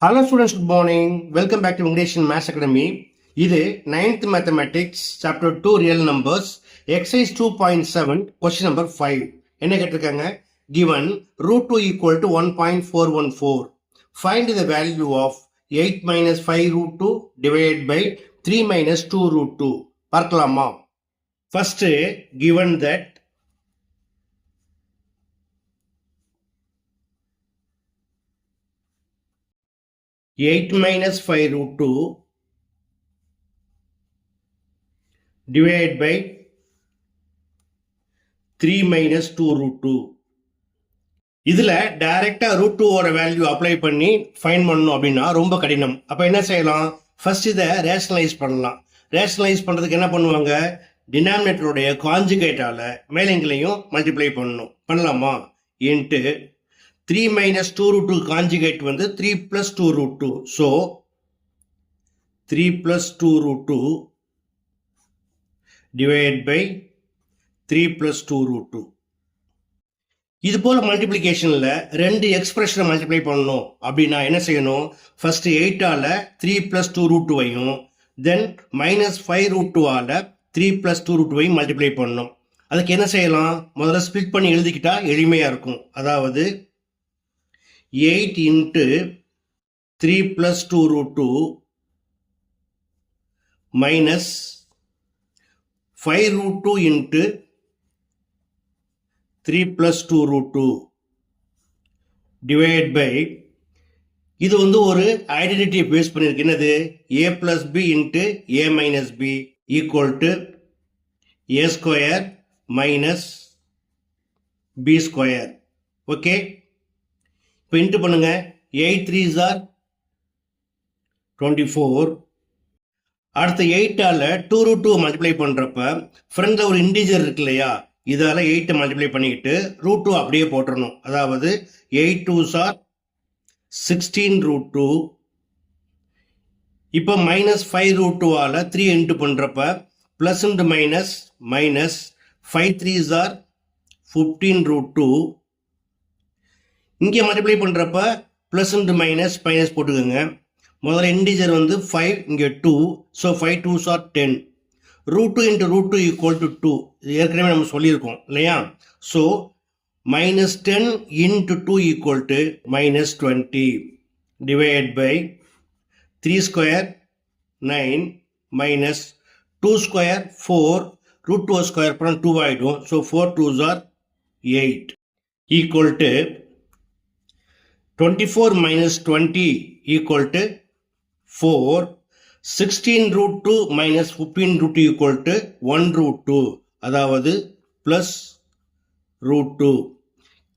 Hello students, good morning. Welcome back to English in Maths Academy. இது 9th Mathematics Chapter 2 Real Numbers Exercise 2.7 Question number 5. என்ன கேட்டிருக்காங்க? Given root 2 equal to 1.414. Find the value of 8 minus 5 root 2 divided by 3 minus 2 root 2. பார்க்கலாமா? First, given that 8 minus 5 root 2 divided by 3 minus 2 root 2. இதுல டைரக்டா root 2 ஓட value apply பண்ணி find பண்ணணும் அப்படின்னா ரொம்ப கடினம். அப்ப என்ன செய்யலாம்? ஃபர்ஸ்ட் இதை ரேஷனலைஸ் பண்ணலாம். ரேஷனலைஸ் பண்றதுக்கு என்ன பண்ணுவாங்க? டினாமினேட்டருடைய கான்ஜுகேட்டால மேலங்கிலையும் மல்டிப்ளை பண்ணணும். பண்ணலாமா? இன்ட்டு 3 minus 2 root 2 conjugate வந்து 3 plus 2 root 2. So, 3 plus 2 root 2 divided by 3 plus 2 root 2. இது போல மல்டிப்ளிகேஷன்ல ரெண்டு எக்ஸ்பிரஷனை மல்டிப்ளை பண்ணணும் அப்படின்னா என்ன செய்யணும்? ஃபர்ஸ்ட் 8 ஆல 3 plus 2 root 2 வையும், தென் மைனஸ் 5 root 2 ஆல 3 plus 2 root 2 வையும் மல்டிப்ளை பண்ணணும். அதுக்கு என்ன செய்யலாம்? முதல்ல ஸ்பிளிட் பண்ணி எழுதிக்கிட்டா எளிமையா இருக்கும். அதாவது 8 into 3 plus 2 root 2 minus 5 root 2 into 3 plus 2 root 2 divided by இது வந்து ஒரு ஐடென்டிட்டி பேஸ் பண்ணிருக்கு. என்னது? a plus b into a minus b equal to a square minus b square. Okay, இப்போ இன்ட்டு பண்ணுங்க. 8 3s are 24. அடுத்த 8 ஆல 2 root 2 மல்டிப்ளை பண்றப்ப ஃப்ரண்ட்ல ஒரு இன்டிஜர் இருக்கு இல்லையா, இதால 8 மல்டிப்ளை பண்ணிக்கிட்டு root 2 அப்படியே போட்டுறணும். அதாவது 8 2s are 16 root 2. இப்போ மைனஸ் 5 root 2 ஆல 3 இன்ட்டு பண்றப்ப plus into minus minus 5 3s are 15 root 2. இங்கே மல்டிப்ளை பண்ணுறப்ப ப்ளஸ் இன்ட்டு மைனஸ் மைனஸ் போட்டுக்கோங்க. முதல்ல இன்டிஜர் வந்து 5, இங்கே 2. So 5 2s are 10. root 2 into root 2 equal to 2. இது ஏற்கனவே நம்ம சொல்லியிருக்கோம் இல்லையா? So minus 10 into 2 equal to minus 20 divided by 3 square 9 minus 2 square 4 root 2 square பண்ண 2 ஆகிடும். So 4 2s are 8 equal to 24 minus 20 equal to 4. 16 root 2 minus 15 root 2 equal to 1 root 2. அதாவது plus root 2.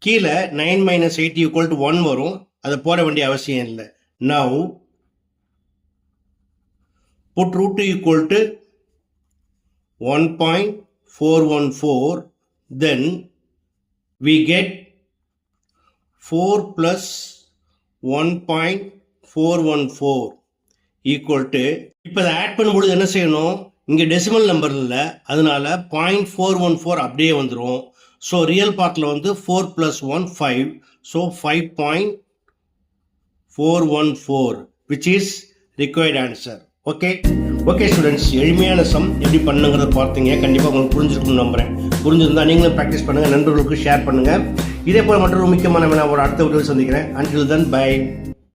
கீழே 9 minus 8 equal to 1 வரும். அதை போட வேண்டிய அவசியம் இல்லை. Now, put root 2 equal to 1.414. Then, we get 4 plus 1.414 equal to, இப்போ அதை ஆட் பண்ணும்பொழுது என்ன செய்யணும்? இங்கே டெசிமல் நம்பர் இல்லை, அதனால 0.414 அப்படியே வந்துடும். ஸோ ரியல் பார்ட்டில் வந்து 4 plus 1 5. So 5.414 which is required answer. Okay okay students, எளிமையான சம் எப்படி பண்ணுங்கிறத பார்த்தீங்க. கண்டிப்பாக உங்களுக்கு புரிஞ்சிருக்கும்னு நம்புகிறேன். புரிஞ்சிருந்தால் நீங்களும் ப்ராக்டிஸ் பண்ணுங்கள், நண்பர்களுக்கு ஷேர் பண்ணுங்கள். இதே போல் மற்றொரு முக்கியமான ஒரு அடுத்த வீடியோவில் சந்திக்கிறேன். until then, bye.